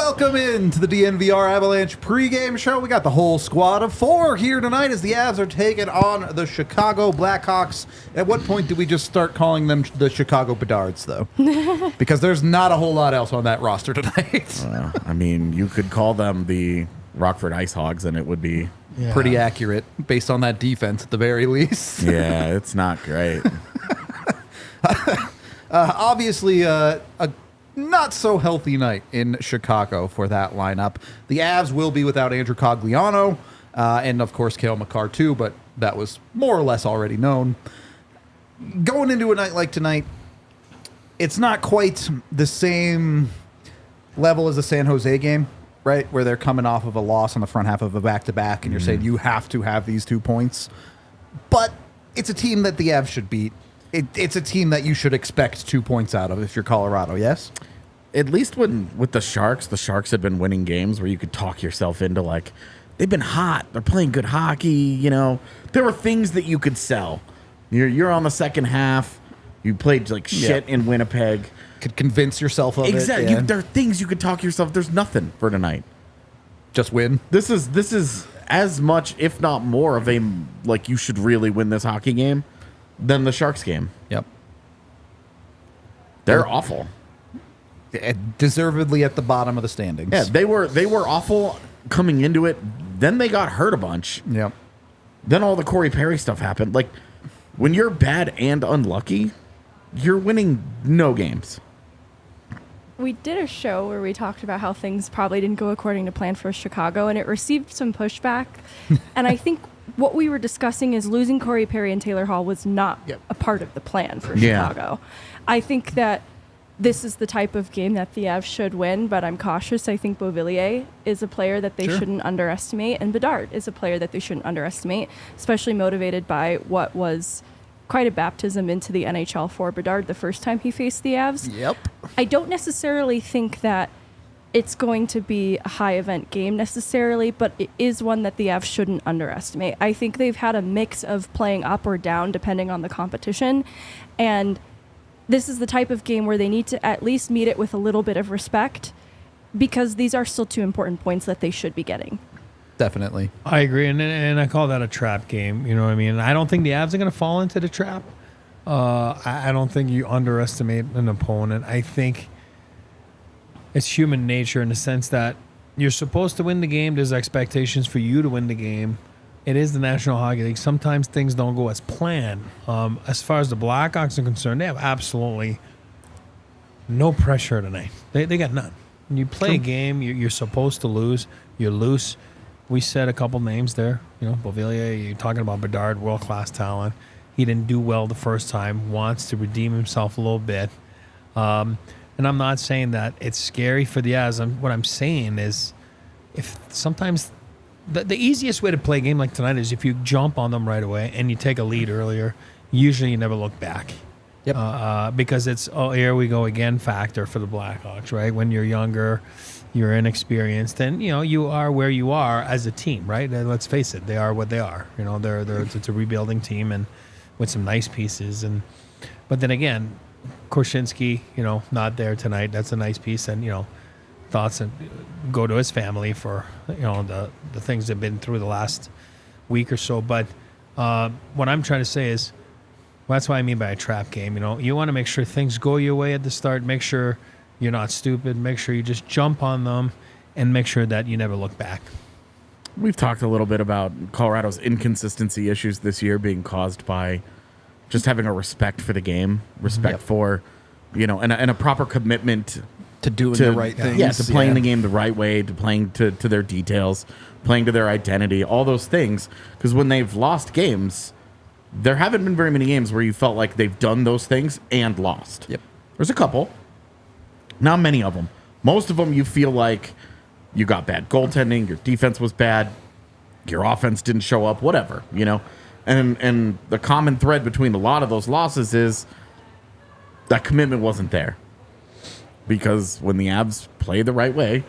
Welcome in to the DNVR Avalanche pregame show. We got the whole squad of 4 here tonight as the Avs are taking on the Chicago Blackhawks. At what point do we just start calling them the Chicago Bedards, though? Because there's not a whole lot else on that roster tonight. I mean, you could call them the Rockford Ice Hogs, and it would be pretty accurate based on that defense at the very least. Yeah, it's not great. Obviously, a not so healthy night in Chicago for that lineup. The Avs will be without Andrew Cogliano and, of course, Cale Makar, too, but that was more or less already known. Going into a night like tonight, it's not quite the same level as the San Jose game, right, where they're coming off of a loss on the front half of a back-to-back, and you're saying you have to have these 2 points. But it's a team that the Avs should beat. It's a team that you should expect 2 points out of if you're Colorado, yes? At least with the Sharks had been winning games where you could talk yourself into, like, they've been hot. They're playing good hockey, you know. There were things that you could sell. You're on the second half. You played like shit in Winnipeg. Could convince yourself of it. Exactly. There are things you could talk yourself. There's nothing for tonight. Just win. This is as much, if not more, of a, like, you should really win this hockey game than the Sharks game. Yep. They're awful. Deservedly at the bottom of the standings. Yeah, they were awful coming into it. Then they got hurt a bunch. Yep. Then all the Corey Perry stuff happened. Like, when you're bad and unlucky, you're winning no games. We did a show where we talked about how things probably didn't go according to plan for Chicago, and it received some pushback. And I think what we were discussing is losing Corey Perry and Taylor Hall was not a part of the plan for Chicago. I think that this is the type of game that the Avs should win, but I'm cautious. I think Beauvillier is a player that they shouldn't underestimate, and Bedard is a player that they shouldn't underestimate, especially motivated by what was quite a baptism into the NHL for Bedard the first time he faced the Avs. Yep. I don't necessarily think that it's going to be a high-event game necessarily, but it is one that the Avs shouldn't underestimate. I think they've had a mix of playing up or down depending on the competition, and this is the type of game where they need to at least meet it with a little bit of respect because these are still 2 important points that they should be getting. Definitely. I agree, and I call that a trap game. You know what I mean? I don't think the Avs are going to fall into the trap. I don't think you underestimate an opponent. I think it's human nature in the sense that you're supposed to win the game. There's expectations for you to win the game. It is the National Hockey League. Sometimes things don't go as planned. As far as the Blackhawks are concerned, they have absolutely no pressure tonight. They got none. When you play a game, you're supposed to lose. You're loose. We said a couple names there. You know, Beauvillier, you're talking about Bedard, world-class talent. He didn't do well the first time, wants to redeem himself a little bit. And I'm not saying that it's scary for the Avs. What I'm saying is if sometimes the easiest way to play a game like tonight is if you jump on them right away and you take a lead earlier, usually you never look back. Yep. Because it's, here we go again factor for the Blackhawks, right? When you're younger, you're inexperienced, and you are where you are as a team, right? Let's face it, they are what they are. It's a rebuilding team and with some nice pieces, but then again, Korchinski, not there tonight. That's a nice piece, and thoughts and go to his family for the things they've been through the last week or so. But what I'm trying to say is, that's what I mean by a trap game. You want to make sure things go your way at the start. Make sure you're not stupid. Make sure you just jump on them, and make sure that you never look back. We've talked a little bit about Colorado's inconsistency issues this year being caused by just having a respect for the game, respect for, and a proper commitment to doing the right things. Yeah, to playing the game the right way, to playing to their details, playing to their identity, all those things. Because when they've lost games, there haven't been very many games where you felt like they've done those things and lost. Yep. There's a couple. Not many of them. Most of them you feel like you got bad goaltending, your defense was bad, your offense didn't show up, whatever, And the common thread between a lot of those losses is that commitment wasn't there. Because when the Avs play the right way,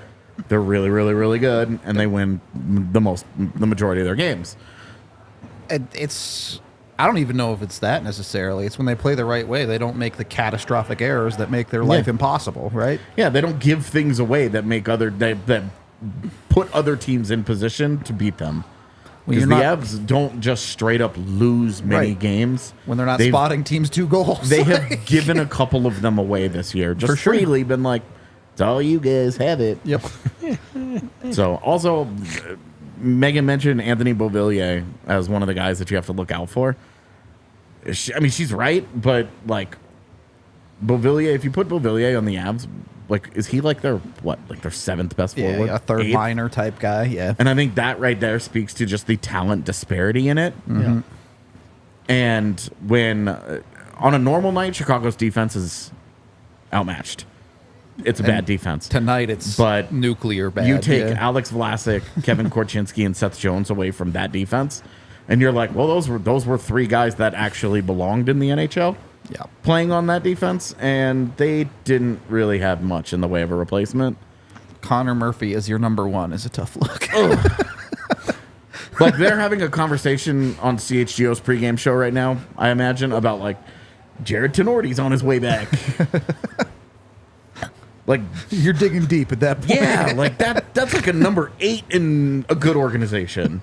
they're really, really, really good, and they win the majority of their games. I don't even know if it's that necessarily. It's when they play the right way, they don't make the catastrophic errors that make their life impossible, right? Yeah, they don't give things away that make that put other teams in position to beat them. Because the Avs don't just straight up lose many games. When they're not spotting teams 2 goals. They have given a couple of them away this year. Just freely been like, it's all you guys have it. Yep. So, also, Megan mentioned Anthony Beauvillier as one of the guys that you have to look out for. She's right, but, like, Beauvillier, if you put Beauvillier on the Avs, like, is he like their 7th best forward? Yeah, a third liner type guy, yeah. And I think that right there speaks to just the talent disparity in it. Mm-hmm. And when, on a normal night, Chicago's defense is outmatched. It's a bad defense. Tonight it's nuclear bad. You take Alex Vlasic, Kevin Korchinski, and Seth Jones away from that defense, and you're like, well, those were 3 guys that actually belonged in the NHL. Yeah, playing on that defense, and they didn't really have much in the way of a replacement. Connor Murphy as your number 1 is a tough look. Like, they're having a conversation on CHGO's pregame show right now, I imagine, about, like, Jared Tenorti's on his way back. Like, you're digging deep at that point. Yeah, like that's like a number 8 in a good organization.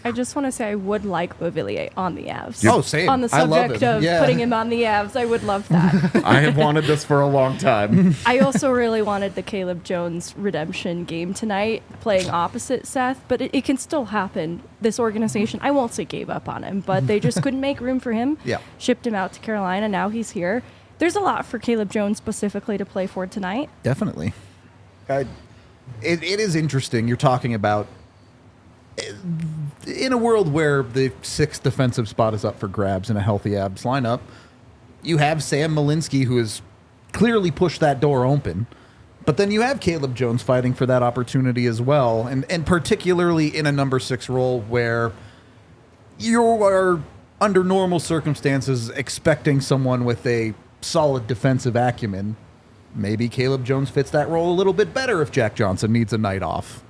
I just want to say I would like Beauvillier on the Avs. Oh, same. On the subject of Yeah. putting him on the Avs, I would love that. I have wanted this for a long time. I also really wanted the Caleb Jones redemption game tonight, playing opposite Seth, but it can still happen. This organization, I won't say gave up on him, but they just couldn't make room for him. Yeah. Shipped him out to Carolina. Now he's here. There's a lot for Caleb Jones specifically to play for tonight. Definitely. It is interesting. You're talking about in a world where the 6th defensive spot is up for grabs in a healthy Avs lineup, you have Sam Malinsky, who has clearly pushed that door open. But then you have Caleb Jones fighting for that opportunity as well, and particularly in a number 6 role where you are, under normal circumstances, expecting someone with a solid defensive acumen. Maybe Caleb Jones fits that role a little bit better if Jack Johnson needs a night off.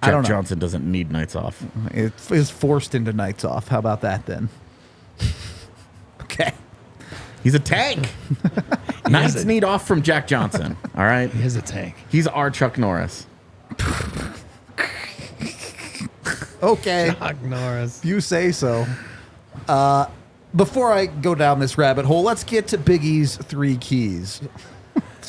Jack Johnson doesn't need nights off. It is forced into nights off. How about that then? Okay. He's a tank. Nights need off from Jack Johnson. All right? He is a tank. He's our Chuck Norris. Okay. Chuck Norris. You say so. Before I go down this rabbit hole, let's get to Big E's 3 keys.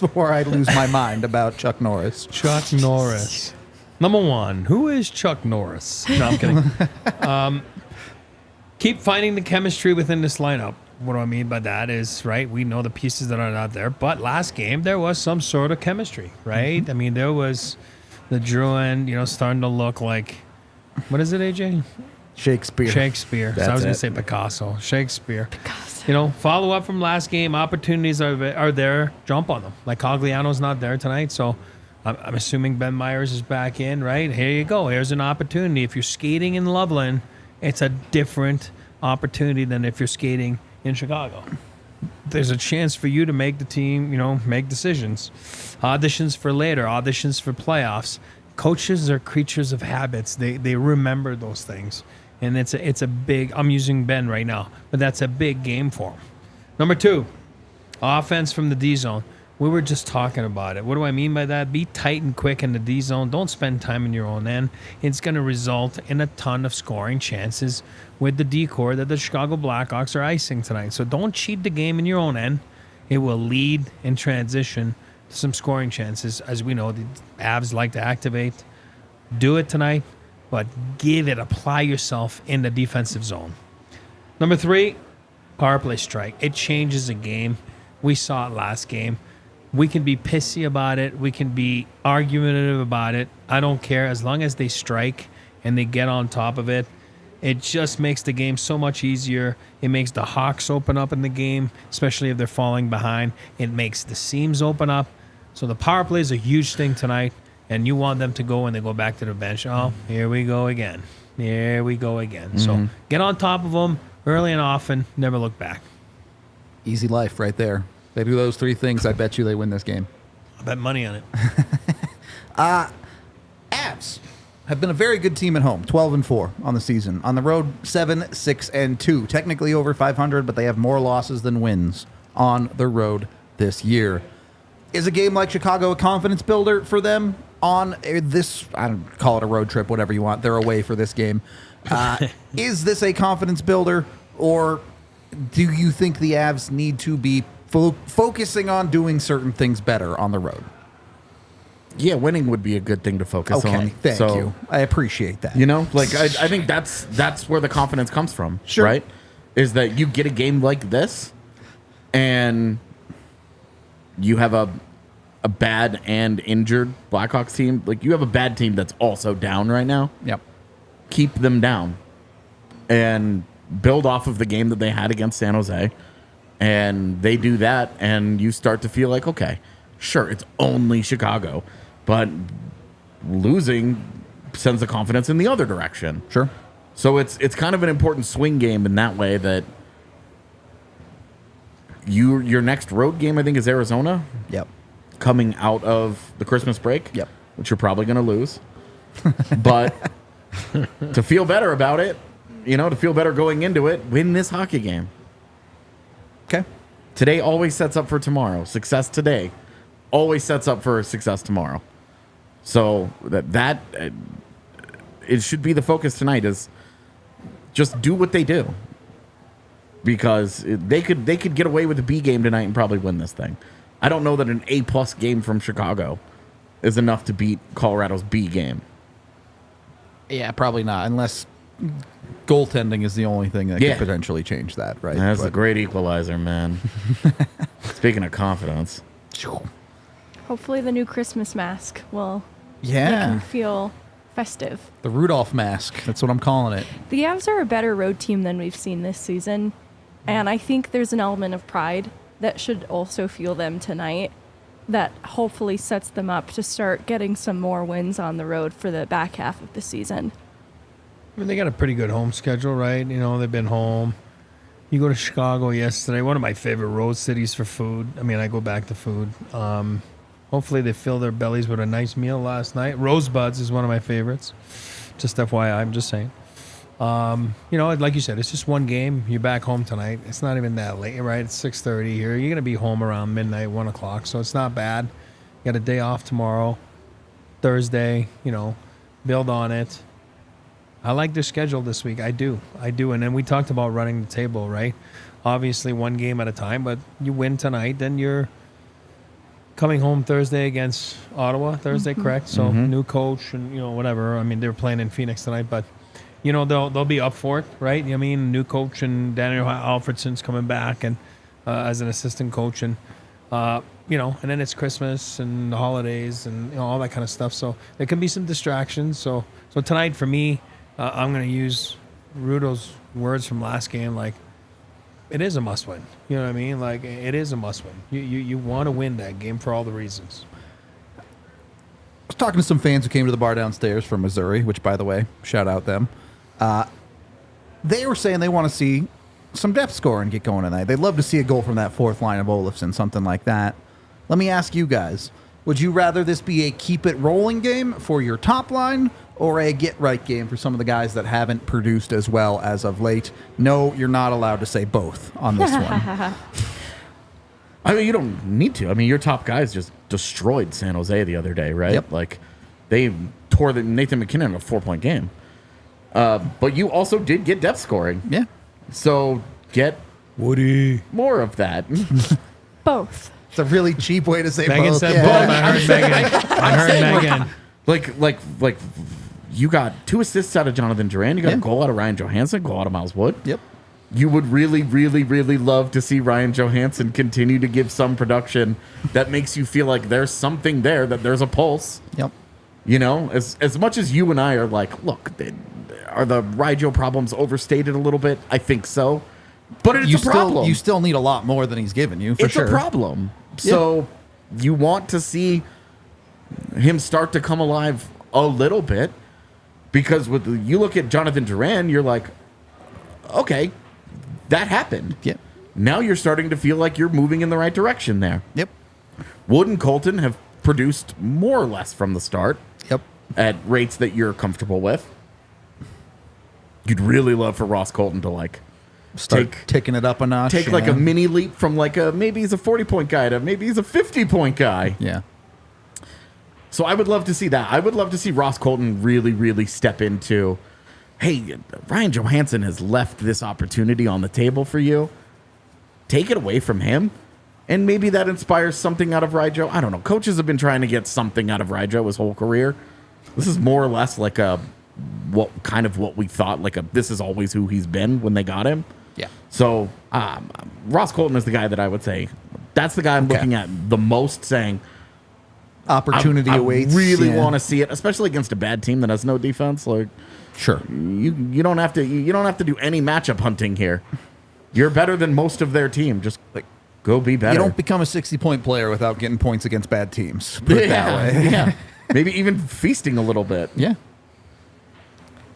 Before I lose my mind about Chuck Norris. Chuck Norris. Number 1, who is Chuck Norris? No, I'm kidding. Keep finding the chemistry within this lineup. What do I mean by that is, right, we know the pieces that are not there, but last game there was some sort of chemistry, right? Mm-hmm. I mean, there was the Druin, starting to look like, what is it, AJ? Shakespeare. So I was going to say Picasso. Shakespeare. Follow up from last game. Opportunities are there. Jump on them. Like Cogliano's not there tonight, so I'm assuming Ben Myers is back in, right? Here you go. Here's an opportunity. If you're skating in Loveland, it's a different opportunity than if you're skating in Chicago. There's a chance for you to make the team, make decisions. Auditions for later, auditions for playoffs. Coaches are creatures of habits. They remember those things. And it's a big, I'm using Ben right now, but that's a big game for him. Number 2, offense from the D zone. We were just talking about it. What do I mean by that? Be tight and quick in the D zone. Don't spend time in your own end. It's going to result in a ton of scoring chances with the decor that the Chicago Blackhawks are icing tonight. So don't cheat the game in your own end. It will lead in transition to some scoring chances. As we know, the Avs like to activate. Do it tonight, but apply yourself in the defensive zone. Number 3, power play strike. It changes a game. We saw it last game. We can be pissy about it. We can be argumentative about it. I don't care. As long as they strike and they get on top of it, it just makes the game so much easier. It makes the Hawks open up in the game, especially if they're falling behind. It makes the seams open up. So the power play is a huge thing tonight, and you want them to go when they go back to the bench. Oh, here we go again. Here we go again. Mm-hmm. So get on top of them early and often. Never look back. Easy life right there. They do those 3 things, I bet you they win this game. I bet money on it. Avs. have been a very good team at home, 12-4 on the season. On the road, 7-6-2. Technically over 500, but they have more losses than wins on the road this year. Is a game like Chicago a confidence builder for them on this? I don't call it a road trip, whatever you want. They're away for this game. Is this a confidence builder, or do you think the Avs need to be focusing on doing certain things better on the road? Yeah, winning would be a good thing to focus on. Thank you. I appreciate that. You know, like I think that's where the confidence comes from, Sure. right? Is that you get a game like this, and you have a bad and injured Blackhawks team. Like, you have a bad team that's also down right now. Yep. Keep them down and build off of the game that they had against San Jose. And they do that, and you start to feel like, okay, sure, it's only Chicago, but losing sends the confidence in the other direction. Sure. So it's kind of an important swing game in that way, that your next road game, I think, is Arizona. Yep. Coming out of the Christmas break. Yep. Which you're probably going to lose. But to feel better about it, to feel better going into it, win this hockey game. Okay. Today always sets up for tomorrow. Success today always sets up for success tomorrow. So that it should be the focus tonight, is just do what they do. Because they could get away with a B game tonight and probably win this thing. I don't know that an A+ game from Chicago is enough to beat Colorado's B game. Yeah, probably not, unless goaltending is the only thing that could potentially change that, right? That's a great equalizer, man. Speaking of confidence. Hopefully the new Christmas mask will make Yeah. him feel festive. The Rudolph mask. That's what I'm calling it. The Avs are a better road team than we've seen this season, and I think there's an element of pride that should also fuel them tonight, that hopefully sets them up to start getting some more wins on the road for the back half of the season. I mean, they got a pretty good home schedule, right? They've been home. You go to Chicago yesterday, one of my favorite road cities for food. I mean, I go back to food. Hopefully they fill their bellies with a nice meal last night. Rosebuds is one of my favorites. Just FYI, I'm just saying. Like you said, it's just one game. You're back home tonight. It's not even that late, right? It's 6:30 here. You're going to be home around midnight, 1 o'clock, so it's not bad. You got a day off tomorrow, Thursday, build on it. I like their schedule this week. I do. And then we talked about running the table, right? Obviously, one game at a time, but you win tonight, then you're coming home Thursday against Ottawa. Thursday, correct? So new coach and, whatever. I mean, they're playing in Phoenix tonight, but, they'll be up for it, right? I mean, new coach and Daniel Alfredson's coming back and as an assistant coach. And, and then it's Christmas and the holidays and all that kind of stuff. So there can be some distractions. So tonight for me, I'm going to use Rudo's words from last game, like, it is a must-win. You know what I mean? Like, it is a must-win. You want to win that game for all the reasons. I was talking to some fans who came to the bar downstairs from Missouri, which, by the way, shout out them. They were saying they want to see some depth scoring get going tonight. They'd love to see a goal from that fourth line of Olofsson, something like that. Let me ask you guys, would you rather this be a keep-it-rolling game for your top line or a get-right game for some of the guys that haven't produced as well as of late? No, you're not allowed to say both on this one. I mean, you don't need to. I mean, your top guys just destroyed San Jose the other day, right? Yep. Like, they tore Nathan MacKinnon a 4-point game. But you also did get depth scoring. Yeah. So get Woody. more of that. Both. It's a really cheap way to say Megan both. said Yeah. both. I heard Megan. I heard Megan. Like you got 2 assists out of Jonathan Duran. You got a goal out of Ryan Johansson, goal out of Miles Wood. Yep. You would really, really, really love to see Ryan Johansson continue to give some production that makes you feel like there's something there, that there's a pulse. Yep. As much as you and I are like, look, are the Ryjo problems overstated a little bit? I think so. But it's a problem. You still need a lot more than he's given you, for sure. It's a problem. So you want to see him start to come alive a little bit, because you look at Jonathan Duran, you're like, okay, that happened. Yep. Now you're starting to feel like you're moving in the right direction there. Yep. Wood and Colton have produced more or less from the start. Yep. at rates that you're comfortable with. You'd really love for Ross Colton to like Start ticking it up a notch. take like a mini leap from like a maybe he's a 40-point guy to maybe he's a 50-point guy. Yeah. So I would love to see that. I would love to see Ross Colton really, really step into, hey, Ryan Johansson has left this opportunity on the table for you. Take it away from him. And maybe that inspires something out of Ryjo. I don't know. Coaches have been trying to get something out of Ryjo his whole career. This is more or less like what we thought. This is always who he's been when they got him. Yeah. So Ross Colton is the guy that I would say. That's the guy I'm looking at the most, saying Opportunity I awaits. really yeah. want to see it, especially against a bad team that has no defense. Like, Sure. you don't have to do any matchup hunting here. You're better than most of their team. Just like go be better. You don't become a 60-point player without getting points against bad teams. Put it that way. Yeah. Maybe even feasting a little bit. Yeah.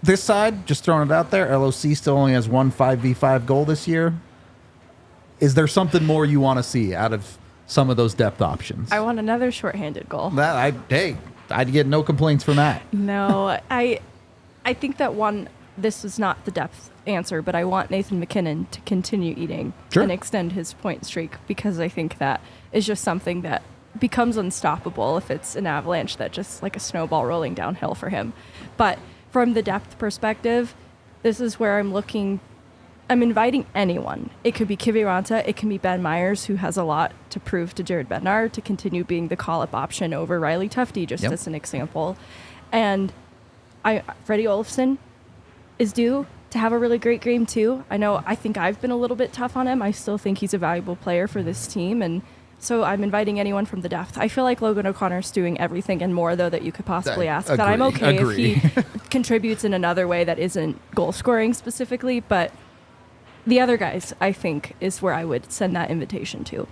This side, just throwing it out there, LOC still only has one 5v5 goal this year. Is there something more you want to see out of some of those depth options? I want another shorthanded goal. I'd get no complaints from that. No, I think that this is not the depth answer, but I want Nathan MacKinnon to continue eating Sure. and extend his point streak, because I think that is just something that becomes unstoppable if it's an Avalanche that just like a snowball rolling downhill for him. But from the depth perspective, this is where I'm inviting anyone. It could be Kivi Ranta, it can be Ben Myers, who has a lot to prove to Jared Bednar to continue being the call-up option over Riley Tufte, just Yep. as an example. And Freddie Olofsson is due to have a really great game too. I think I've been a little bit tough on him. I still think he's a valuable player for this team, and so I'm inviting anyone from the depth. I feel like Logan O'Connor's doing everything and more, though, that you could possibly ask. That I'm okay if he contributes in another way that isn't goal scoring specifically, but the other guys, I think, is where I would send that invitation to.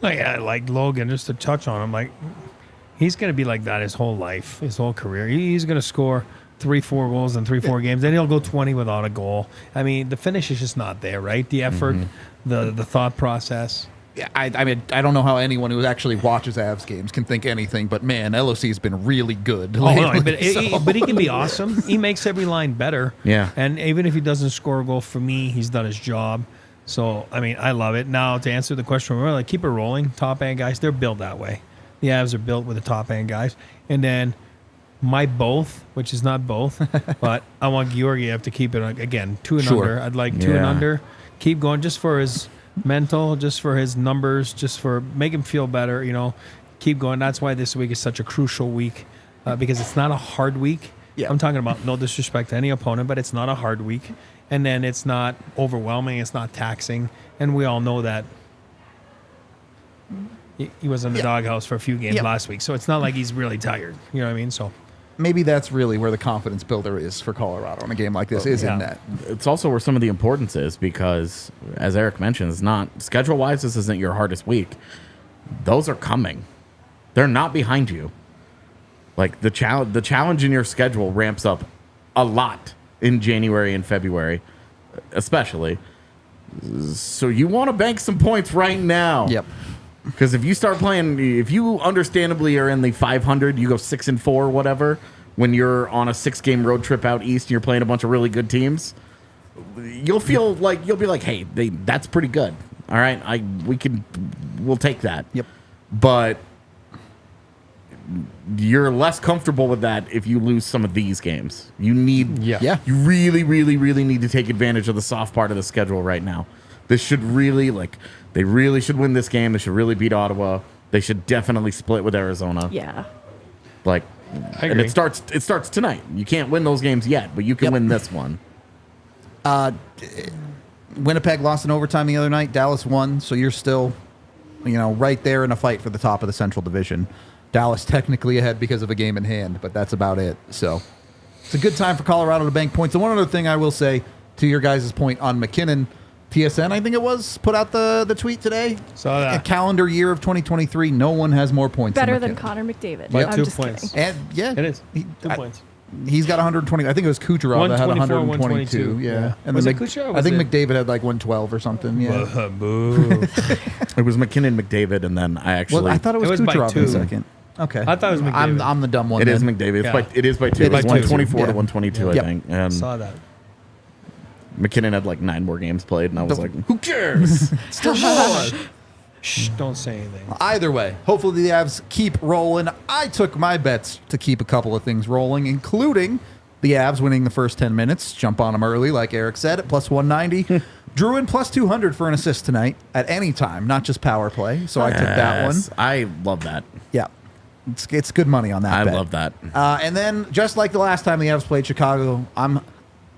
Like Logan, just to touch on him, like he's going to be like that his whole life, his whole career. He's going to score 3-4 goals in 3-4 games. Then he'll go 20 without a goal. I mean, the finish is just not there, right? The effort, the thought process. Yeah, I mean, I don't know how anyone who actually watches Avs games can think anything, but man, LOC has been really good. Lately, But he can be awesome. He makes every line better. Yeah. And even if he doesn't score a goal for me, he's done his job. So, I mean, I love it. Now, to answer the question, like, keep it rolling. Top end guys, they're built that way. The Avs are built with the top end guys. And then my both, which is not both, but I want Georgiev to keep it, again, 2 and under. I'd like 2 and under. Keep going just for his mental, just for his numbers, just for make him feel better, keep going. That's why this week is such a crucial week, because it's not a hard week. Yeah. I'm talking about no disrespect to any opponent, but it's not a hard week. And then it's not overwhelming, it's not taxing. And we all know that he was in the doghouse for a few games last week. So it's not like he's really tired. You know what I mean? So maybe that's really where the confidence builder is for Colorado in a game like this, is in that. It's also where some of the importance is, because, as Eric mentioned, it's not schedule-wise, this isn't your hardest week. Those are coming. They're not behind you. Like, the challenge in your schedule ramps up a lot in January and February, especially. So you want to bank some points right now. Yep. Because if you start playing, if you understandably are in the 500, you go 6-4, whatever, when you're on a 6-game road trip out east and you're playing a bunch of really good teams, you'll feel like, you'll be like, hey, that's pretty good. All right, we'll take that. Yep. But you're less comfortable with that if you lose some of these games. You need, Yeah. you really, really, really need to take advantage of the soft part of the schedule right now. This should really, they really should win this game. They should really beat Ottawa. They should definitely split with Arizona. Yeah. And it starts tonight. You can't win those games yet, but you can win this one. Winnipeg lost in overtime the other night. Dallas won, so you're still, right there in a fight for the top of the Central Division. Dallas technically ahead because of a game in hand, but that's about it. So it's a good time for Colorado to bank points. And one other thing I will say, to your guys' point on MacKinnon, TSN, I think it was, put out the tweet today. Saw that. A calendar year of 2023, no one has more points Better than than Connor McDavid. By I'm 2 just points. kidding. And It is. 2 points. He's got 120. I think it was Kucherov that had 124, 122. 122. Yeah. And Was then it Kucherov or I think was it- McDavid had like 112 or something. Yeah. Boo. It was McKinnon, McDavid, and then I actually... Well, I thought it was It was by Kucherov in 2. second. Okay. I thought it was McDavid. I'm the dumb one. It is then. McDavid. Yeah. It is by 2. It It is was by 124 2, to yeah. 122, Yep. I think. I And saw that. McKinnon had like 9 more games played, and I was like, Who cares? Still more. Shh, don't say anything. Either way, hopefully the Avs keep rolling. I took my bets to keep a couple of things rolling, including the Avs winning the first 10 minutes. Jump on them early, like Eric said, at plus 190. Drew in plus 200 for an assist tonight at any time, not just power play. So I took that one. yes, I love that. Yeah. It's good money on that I bet. love that. And then, just like the last time the Avs played Chicago, I'm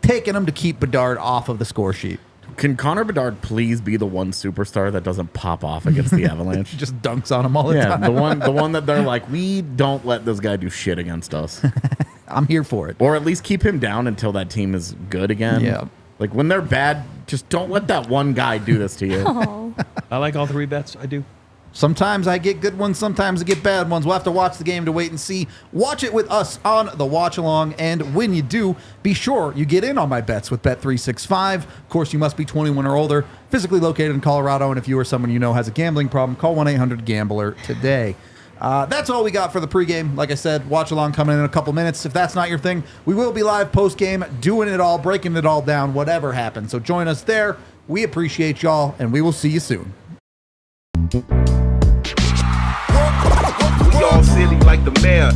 taking them to keep Bedard off of the score sheet. Can Connor Bedard please be the one superstar that doesn't pop off against the Avalanche? He just dunks on them all the Yeah, time. the one that they're like, we don't let this guy do shit against us. I'm here for it. Or at least keep him down until that team is good again. Yeah. Like when they're bad, just don't let that one guy do this to you. Oh. I like all 3 bets. I do. Sometimes I get good ones, sometimes I get bad ones. We'll have to watch the game to wait and see. Watch it with us on the watch along, and when you do, be sure you get in on my bets with Bet365. Of course, you must be 21 or older, physically located in Colorado, and if you or someone you know has a gambling problem, call 1-800-GAMBLER today. That's all we got for the pregame. Like I said, watch along coming in a couple minutes. If that's not your thing, we will be live postgame, doing it all, breaking it all down, whatever happens. So join us there. We appreciate y'all, and we will see you soon. We all silly like the mayor.